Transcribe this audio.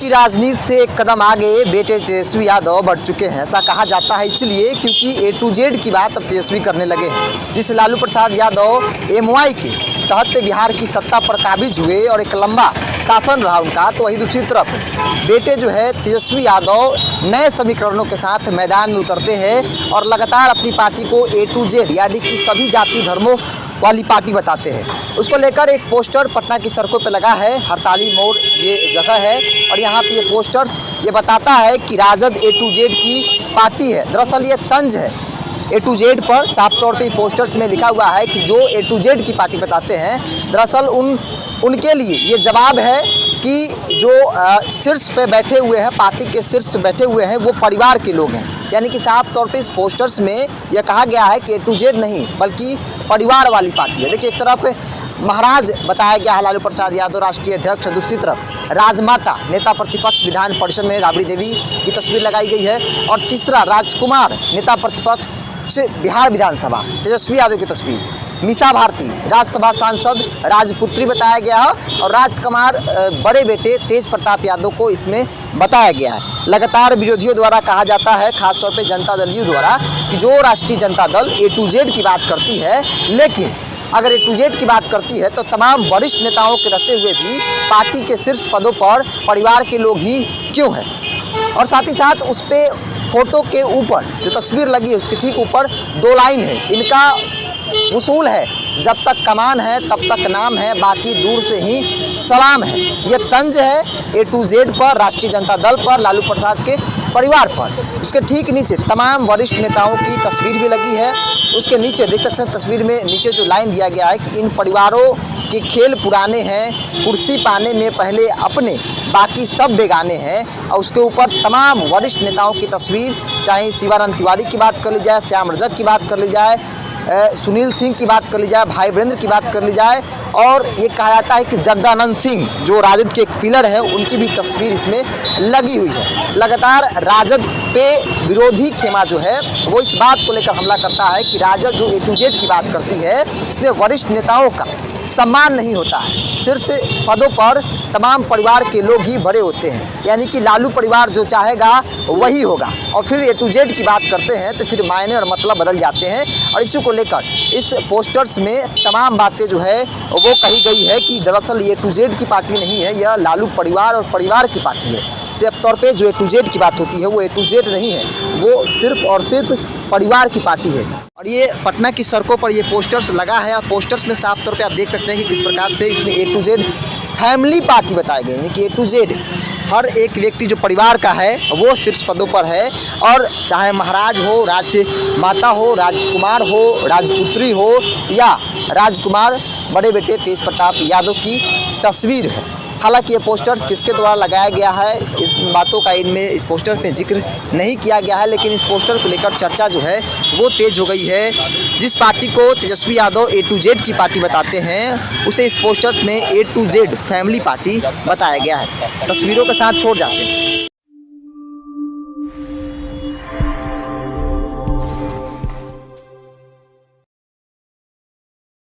की राजनीति से एक कदम आगे बेटे तेजस्वी यादव बढ़ चुके हैं। ऐसा कहा जाता है इसलिए क्योंकि ए टू जेड की बात अब तेजस्वी करने लगे हैं। जिस लालू प्रसाद यादव एमवाई के तहत बिहार की सत्ता पर काबिज हुए और एक लंबा शासन रहा उनका, तो वही दूसरी तरफ बेटे जो है तेजस्वी यादव नए समीकरणों के साथ मैदान में उतरते हैं और लगातार अपनी पार्टी को ए टू जेड यानी कि सभी जाति धर्मों वाली पार्टी बताते हैं। उसको लेकर एक पोस्टर पटना की सड़कों पे लगा है। हड़ताली मोड़ ये जगह है और यहाँ पे ये पोस्टर्स ये बताता है कि राजद ए टू जेड की पार्टी है। दरअसल ये तंज है ए टू जेड पर। साफ तौर पे पोस्टर्स में लिखा हुआ है कि जो ए टू जेड की पार्टी बताते हैं, दरअसल उनके लिए ये जवाब है कि जो शीर्ष पे बैठे हुए हैं, पार्टी के शीर्ष पे बैठे हुए हैं, वो परिवार के लोग हैं। यानी कि साफ तौर पे इस पोस्टर्स में यह कहा गया है कि ए टू जेड नहीं बल्कि परिवार वाली पार्टी है। देखिए, एक तरफ महाराज बताया गया है लालू प्रसाद यादव राष्ट्रीय अध्यक्ष, दूसरी तरफ राजमाता नेता प्रतिपक्ष विधान परिषद में राबड़ी देवी की तस्वीर लगाई गई है और तीसरा राजकुमार नेता प्रतिपक्ष बिहार विधानसभा तेजस्वी यादव की तस्वीर, मीसा भारती राज्यसभा सांसद राजपुत्री बताया गया है और राजकुमार बड़े बेटे तेज प्रताप यादव को इसमें बताया गया है। लगातार विरोधियों द्वारा कहा जाता है, खासतौर पे जनता दल यू द्वारा, कि जो राष्ट्रीय जनता दल ए टू जेड की बात करती है, लेकिन अगर ए टू जेड की बात करती है तो तमाम वरिष्ठ नेताओं के रहते हुए भी पार्टी के शीर्ष पदों पर परिवार के लोग ही क्यों हैं। और साथ ही साथ उस पर फोटो के ऊपर जो तस्वीर लगी है उसके ठीक ऊपर दो लाइन है, इनका उसूल है, जब तक कमान है तब तक नाम है, बाकी दूर से ही सलाम है। ये तंज है ए टू जेड पर, राष्ट्रीय जनता दल पर, लालू प्रसाद के परिवार पर। उसके ठीक नीचे तमाम वरिष्ठ नेताओं की तस्वीर भी लगी है। उसके नीचे देख सकते हैं तस्वीर में नीचे जो लाइन दिया गया है कि इन परिवारों के खेल पुराने हैं, कुर्सी पाने में पहले अपने बाकी सब बेगाने हैं। और उसके ऊपर तमाम वरिष्ठ नेताओं की तस्वीर, चाहे शिवानंद तिवारी की बात कर ली जाए, श्याम रजक की बात कर ली जाए, सुनील सिंह की बात कर ली जाए, भाई वीरेंद्र की बात कर ली जाए, और ये कहा जाता है कि जगदानंद सिंह जो राजद के एक पिलर हैं उनकी भी तस्वीर इसमें लगी हुई है। लगातार राजद पे विरोधी खेमा जो है वो इस बात को लेकर हमला करता है कि राजद जो ए टू जेड की बात करती है इसमें वरिष्ठ नेताओं का सम्मान नहीं होता है, शीर्ष पदों पर तमाम परिवार के लोग ही बड़े होते हैं। यानी कि लालू परिवार जो चाहेगा वही होगा। और फिर ए टू जेड की बात करते हैं तो फिर मायने और मतलब बदल जाते हैं। और इसी को लेकर इस पोस्टर्स में तमाम बातें जो है वो कही गई है कि दरअसल ये ए टू जेड की पार्टी नहीं है, यह लालू परिवार और परिवार की पार्टी है। सिर्फ तौर पे जो ए टू जेड की बात होती है वो ए टू जेड नहीं है, वो सिर्फ और सिर्फ परिवार की पार्टी है। और ये पटना की सड़कों पर ये पोस्टर्स लगा है। पोस्टर्स में साफ तौर पे आप देख सकते हैं कि किस प्रकार से इसमें ए टू जेड फैमिली पार्टी बताई गई, यानी कि ए टू जेड हर एक व्यक्ति जो परिवार का है वो शीर्ष पदों पर है। और चाहे महाराज हो, राजमाता हो, राजकुमार हो, राजपुत्री हो या राजकुमार बड़े बेटे तेज प्रताप यादव की तस्वीर है। हालांकि ये पोस्टर किसके द्वारा लगाया गया है इस बातों का इस पोस्टर में जिक्र नहीं किया गया है, लेकिन इस पोस्टर को लेकर चर्चा जो है वो तेज हो गई है। जिस पार्टी को तेजस्वी यादव ए टू जेड की पार्टी बताते हैं उसे इस पोस्टर में ए टू जेड फैमिली पार्टी बताया गया है। तस्वीरों के साथ छोड़ जाते हैं।